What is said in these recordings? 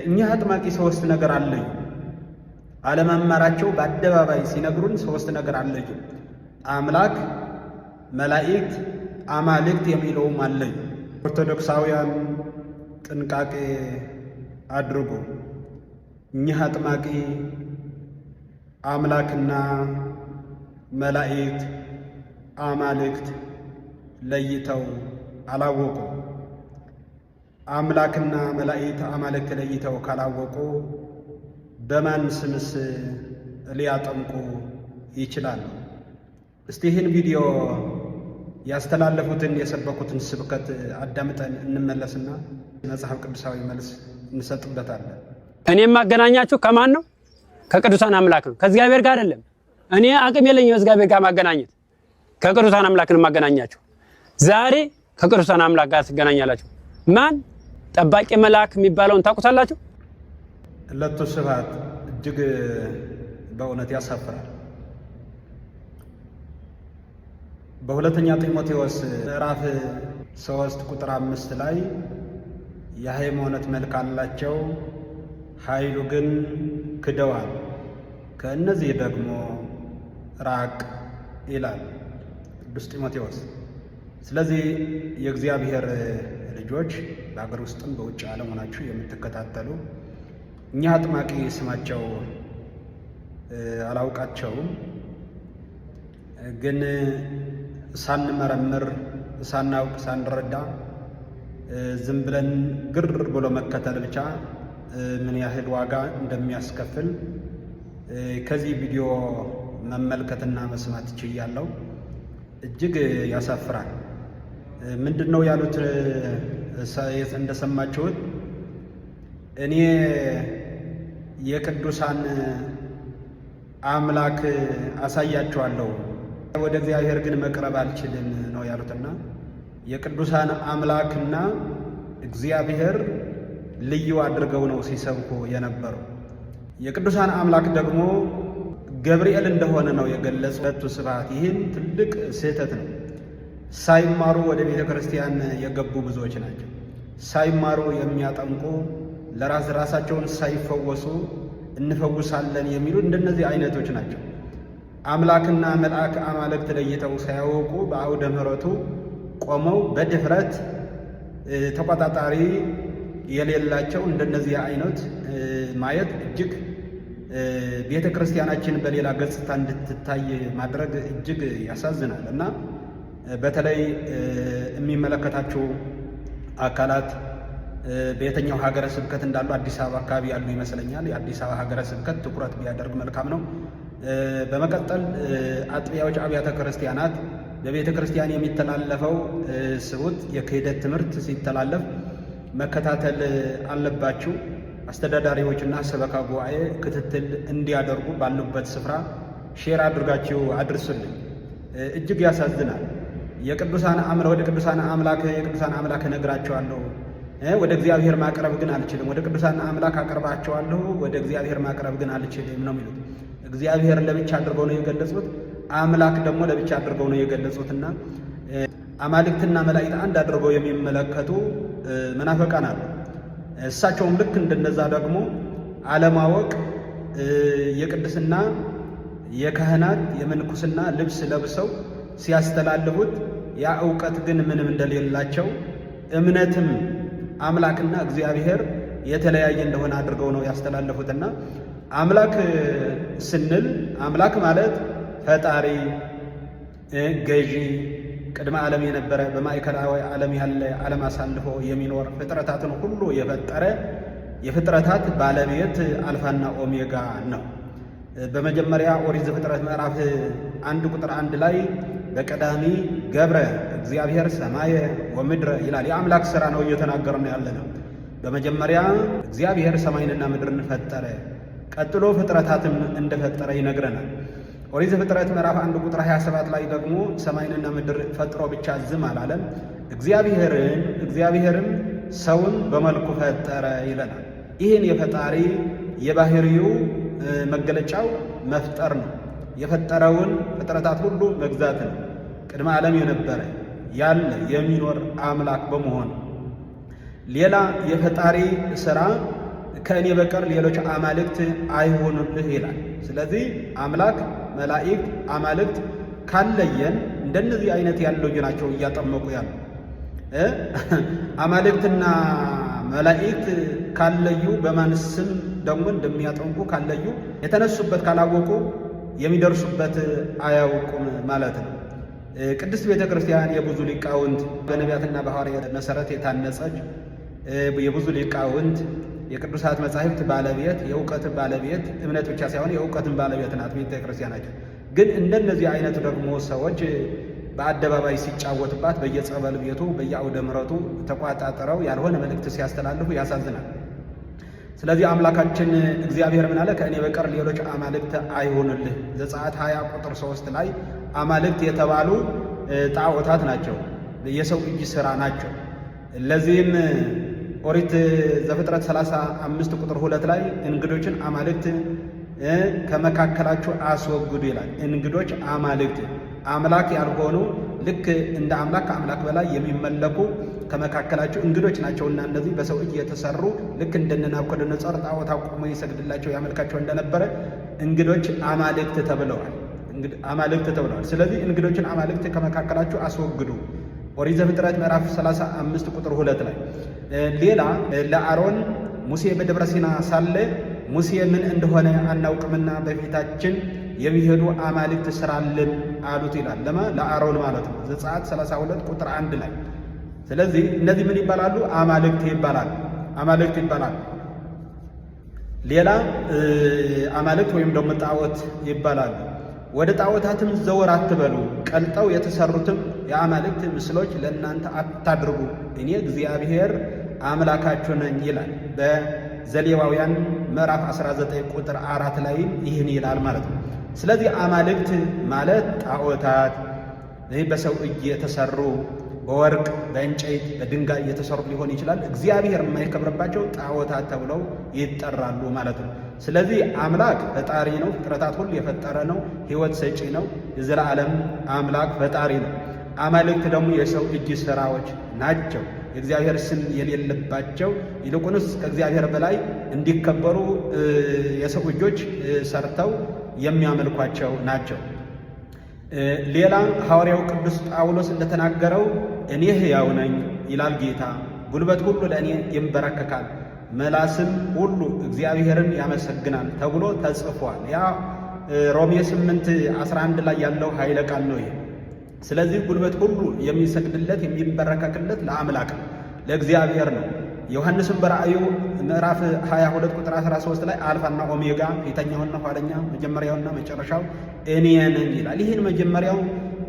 እኛ አጥማቂ ሶስት ነገር አለዩ። አለመማራቸው በአደባባይ ሲነግሩን ሶስት ነገር አለዩ። አምላክ፣ መላእክት፣ አማልክት የሚለውም አለዩ። ኦርቶዶክሳውያን ጥንቃቄ አድርጉ። እኛ አጥማቂ አምላክና መላእክት አማልክት ለይተው አላወቁ። አምላክና መላእክት አማልክት ለይተው ካላወቁ በማን ስምስ ሊያጠምቁ ይችላሉ? እስቲ ይህን ቪዲዮ ያስተላለፉትን የሰበኩትን ስብከት አዳምጠን እንመለስና መጽሐፍ ቅዱሳዊ መልስ እንሰጥበታለን። እኔ ማገናኛችሁ ከማን ነው? ከቅዱሳን አምላክ ነው፣ ከእግዚአብሔር ጋር አይደለም። እኔ አቅም የለኝም እግዚአብሔር ጋር ማገናኘት። ከቅዱሳን አምላክ ነው ማገናኛችሁ። ዛሬ ከቅዱሳን አምላክ ጋር ትገናኛላችሁ። ማን? ጠባቂ መልአክ የሚባለውን ታውቁታላችሁ? ለቱ ስብሐት እጅግ በእውነት ያሳፍራል። በሁለተኛ ጢሞቴዎስ ምዕራፍ 3 ቁጥር 5 ላይ የሃይማኖት መልክ አላቸው፣ ኃይሉ ግን ክደዋል፣ ከእነዚህ ደግሞ ራቅ ይላል ቅዱስ ጢሞቴዎስ። ስለዚህ የእግዚአብሔር ልጆች በአገር ውስጥም በውጭ ዓለም ሆናችሁ የምትከታተሉ እኛ አጥማቂ ስማቸው አላውቃቸውም፣ ግን ሳንመረምር ሳናውቅ ሳንረዳ ዝም ብለን ግር ብሎ መከተል ብቻ ምን ያህል ዋጋ እንደሚያስከፍል ከዚህ ቪዲዮ መመልከትና መስማት ችያለሁ። እጅግ ያሳፍራል። ምንድነው ያሉት? እንደሰማችሁት እኔ የቅዱሳን አምላክ አሳያቸዋለሁ፣ ወደ እግዚአብሔር ግን መቅረብ አልችልም ነው ያሉትና የቅዱሳን አምላክና እግዚአብሔር ልዩ አድርገው ነው ሲሰብኩ የነበሩ። የቅዱሳን አምላክ ደግሞ ገብርኤል እንደሆነ ነው የገለጹት ስብሐት። ይህን ትልቅ ስህተት ነው። ሳይማሩ ወደ ቤተ ክርስቲያን የገቡ ብዙዎች ናቸው። ሳይማሩ የሚያጠምቁ ራሳቸውን ሳይፈወሱ እንፈውሳለን የሚሉ እንደነዚህ አይነቶች ናቸው። አምላክና መልአክ አማልክት ለይተው ሳያውቁ በአውደ ምሕረቱ ቆመው በድፍረት ተቆጣጣሪ የሌላቸው እንደነዚህ አይነት ማየት እጅግ ቤተ ክርስቲያናችን በሌላ ገጽታ እንድትታይ ማድረግ እጅግ ያሳዝናል እና በተለይ የሚመለከታቸው አካላት በየትኛው ሀገረ ስብከት እንዳሉ አዲስ አበባ አካባቢ ያሉ ይመስለኛል። የአዲስ አበባ ሀገረ ስብከት ትኩረት ቢያደርግ መልካም ነው። በመቀጠል አጥቢያዎች፣ አብያተ ክርስቲያናት በቤተ ክርስቲያን የሚተላለፈው ስውት የክህደት ትምህርት ሲተላለፍ መከታተል አለባችሁ። አስተዳዳሪዎችና ሰበካ ጉባኤ ክትትል እንዲያደርጉ ባሉበት ስፍራ ሼር አድርጋችሁ አድርሱልኝ። እጅግ ያሳዝናል። ወደ ቅዱሳን አምላክ እነግራቸዋለሁ፣ ወደ እግዚአብሔር ማቅረብ ግን አልችልም። ወደ ቅዱሳን አምላክ አቀርባቸዋለሁ፣ ወደ እግዚአብሔር ማቅረብ ግን አልችልም ነው የሚሉት። እግዚአብሔር ለብቻ አድርገው ነው የገለጹት፣ አምላክ ደግሞ ለብቻ አድርገው ነው የገለጹትና አማልክትና መላእክት አንድ አድርገው የሚመለከቱ መናፍቃን አሉ። እሳቸውም ልክ እንደነዛ ደግሞ አለማወቅ የቅድስና የካህናት የምንኩስና ልብስ ለብሰው ሲያስተላልፉት ያ ዕውቀት ግን ምንም እንደሌላቸው እምነትም አምላክና እግዚአብሔር የተለያየ እንደሆነ አድርገው ነው ያስተላልፉትና አምላክ ስንል አምላክ ማለት ፈጣሪ፣ ገዢ፣ ቅድመ ዓለም የነበረ በማዕከላዊ ዓለም ያለ ዓለም አሳልፎ የሚኖር ፍጥረታትን ሁሉ የፈጠረ የፍጥረታት ባለቤት አልፋና ኦሜጋ ነው። በመጀመሪያ ኦሪት ዘፍጥረት ምዕራፍ 1 ቁጥር 1 ላይ በቀዳሚ ገብረ እግዚአብሔር ሰማየ ወምድረ ይላል። የአምላክ ሥራ ነው እየተናገርን ያለ ነው። በመጀመሪያ እግዚአብሔር ሰማይንና ምድርን ፈጠረ፣ ቀጥሎ ፍጥረታትን እንደፈጠረ ይነግረናል። ኦሪት ዘፍጥረት ምዕራፍ 1 ቁጥር 27 ላይ ደግሞ ሰማይንና ምድር ፈጥሮ ብቻ ዝም አላለም፣ እግዚአብሔርም ሰውን በመልኩ ፈጠረ ይለናል። ይህን የፈጣሪ የባህሪው መገለጫው መፍጠር ነው። የፈጠረውን ፍጥረታት ሁሉ መግዛት ነው። ቅድመ ዓለም የነበረ ያለ የሚኖር አምላክ በመሆን ሌላ የፈጣሪ ሥራ ከእኔ በቀር ሌሎች አማልክት አይሆኑልህ ይላል። ስለዚህ አምላክ፣ መላእክት፣ አማልክት ካለየን እንደነዚህ አይነት ያለው ናቸው እያጠመቁ ያሉ። አማልክትና መላእክት ካለዩ በማን ስም ደግሞ እንደሚያጠምቁ ካለዩ የተነሱበት ካላወቁ የሚደርሱበት አያውቁም ማለት ነው። ቅድስት ቤተ ክርስቲያን የብዙ ሊቃውንት በነቢያትና በሐዋርያት መሰረት የታነጸች የብዙ ሊቃውንት የቅዱሳት መጻሕፍት ባለቤት የእውቀት ባለቤት እምነት ብቻ ሳይሆን የእውቀትን ባለቤት ናት ቤተ ክርስቲያናችን። ግን እንደነዚህ አይነቱ ደግሞ ሰዎች በአደባባይ ሲጫወትባት በየጸበል ቤቱ በየአውደ ምሕረቱ ተቋጣጥረው ያልሆነ መልእክት ሲያስተላልፉ ያሳዝናል። ስለዚህ አምላካችን እግዚአብሔር ምን አለ? ከእኔ በቀር ሌሎች አማልክት አይሆኑልህ። ዘጸአት 20 ቁጥር 3 ላይ አማልክት የተባሉ ጣዖታት ናቸው፣ የሰው እጅ ሥራ ናቸው። ለዚህም ኦሪት ዘፍጥረት 35 ቁጥር 2 ላይ እንግዶችን አማልክት ከመካከላችሁ አስወግዱ ይላል። እንግዶች አማልክት አምላክ ያልሆኑ ልክ እንደ አምላክ ከአምላክ በላይ የሚመለኩ ከመካከላችሁ እንግዶች ናቸውና እነዚህ በሰው እጅ የተሰሩ ልክ እንደነ ናቡከደነፆር ጣዖት አቁሞ ይሰግድላቸው ያመልካቸው እንደነበረ እንግዶች አማልክት ተብለዋል። ስለዚህ እንግዶችን አማልክት ከመካከላችሁ አስወግዱ ኦሪት ዘፍጥረት ምዕራፍ 35 ቁጥር 2 ላይ። ሌላ ለአሮን ሙሴ በደብረ ሲና ሳለ ሙሴ ምን እንደሆነ አናውቅምና በፊታችን የሚሄዱ አማልክት ስራልን አሉት ይላል። ለአሮን ማለት ነው። ዘጸአት 32 ቁጥር 1 ላይ። ስለዚህ እነዚህ ምን ይባላሉ? አማልክት ይባላሉ። ሌላ አማልክት ወይም ደግሞ ጣዖት ይባላሉ። ወደ ጣዖታትም ዘወር አትበሉ፣ ቀልጠው የተሰሩትም የአማልክት ምስሎች ለእናንተ አታድርጉ፣ እኔ እግዚአብሔር አምላካችሁ ነኝ ይላል። በዘሌዋውያን ምዕራፍ 19 ቁጥር 4 ላይ ይህን ይላል ማለት ነው። ስለዚህ አማልክት ማለት ጣዖታት በሰው እጅ የተሰሩ በወርቅ በእንጨት በድንጋይ የተሰሩ ሊሆን ይችላል። እግዚአብሔር የማይከብርባቸው ጣዖታት ተብለው ይጠራሉ ማለት ነው። ስለዚህ አምላክ ፈጣሪ ነው፣ ፍጥረታት ሁሉ የፈጠረ ነው፣ ሕይወት ሰጪ ነው፣ የዘላለም አምላክ ፈጣሪ ነው። አማልክት ደግሞ የሰው እጅ ሥራዎች ናቸው፣ የእግዚአብሔር ስም የሌለባቸው ይልቁንስ ከእግዚአብሔር በላይ እንዲከበሩ የሰው እጆች ሰርተው የሚያመልኳቸው ናቸው። ሌላ ሐዋርያው ቅዱስ ጳውሎስ እንደተናገረው እኔ ሕያው ነኝ ይላል ጌታ፣ ጉልበት ሁሉ ለእኔ ይንበረከካል፣ መላስም ሁሉ እግዚአብሔርን ያመሰግናል ተብሎ ተጽፏል። ያ ሮሜ 8:11 ላይ ያለው ኃይለ ቃል ነው ይሄ። ስለዚህ ጉልበት ሁሉ የሚሰግድለት የሚንበረከክለት ለአምላክ ለእግዚአብሔር ነው። ዮሐንስም በራእዩ ምዕራፍ 22 ቁጥር 13 ላይ አልፋና ኦሜጋ ፊተኛውና ኋለኛ መጀመሪያውና መጨረሻው እኔ ነኝ ይላል። ይህን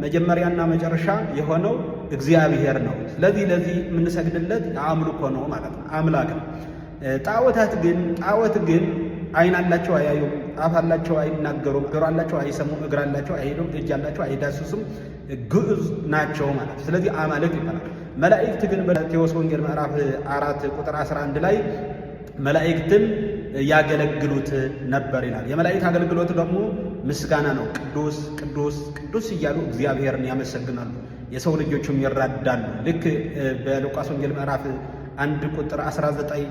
መጀመሪያና መጨረሻ የሆነው እግዚአብሔር ነው። ስለዚህ ለዚህ የምንሰግድለት አምልኮ ነው ማለት ነው፣ አምላክ ነው። ጣዖት ግን ዓይን አላቸው አያዩም፣ አፍ አላቸው አይናገሩም፣ ጆሮ አላቸው አይሰሙም፣ እግር አላቸው አይሄዱም፣ እጅ አላቸው አይዳስሱም፣ ግዑዝ ናቸው ማለት። ስለዚህ አማልክት ይባላል። መላእክት ግን በማቴዎስ ወንጌል ምዕራፍ 4 ቁጥር 11 ላይ መላእክትን ያገለግሉት ነበር ይላል። የመላእክት አገልግሎት ደግሞ ምስጋና ነው። ቅዱስ ቅዱስ ቅዱስ እያሉ እግዚአብሔርን ያመሰግናሉ፣ የሰው ልጆችም ይራዳሉ። ልክ በሉቃስ ወንጌል ምዕራፍ 1 ቁጥር 19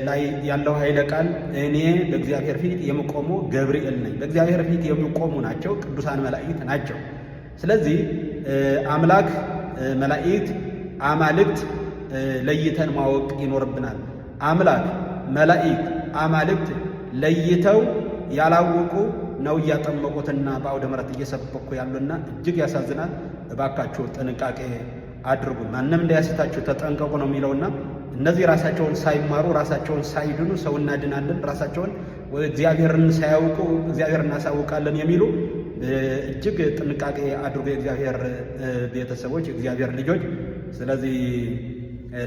ላይ ያለው ኃይለ ቃል እኔ በእግዚአብሔር ፊት የምቆሙ ገብርኤል ነኝ። በእግዚአብሔር ፊት የሚቆሙ ናቸው፣ ቅዱሳን መላእክት ናቸው። ስለዚህ አምላክ፣ መላእክት፣ አማልክት ለይተን ማወቅ ይኖርብናል። አምላክ፣ መላእክት፣ አማልክት ለይተው ያላወቁ ነው እያጠመቁትና በአውደ ምሕረት እየሰበኩ ያሉና እጅግ ያሳዝናል። እባካችሁ ጥንቃቄ አድርጉ፣ ማንም እንዳያስታችሁ ተጠንቀቁ ነው የሚለውና እነዚህ ራሳቸውን ሳይማሩ ራሳቸውን ሳይድኑ ሰው እናድናለን፣ ራሳቸውን እግዚአብሔርን ሳያውቁ እግዚአብሔር እናሳውቃለን የሚሉ እጅግ ጥንቃቄ አድርጎ የእግዚአብሔር ቤተሰቦች የእግዚአብሔር ልጆች። ስለዚህ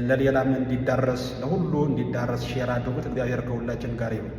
ለሌላም እንዲዳረስ ለሁሉ እንዲዳረስ ሼር አድርጉት። እግዚአብሔር ከሁላችን ጋር ይሁን።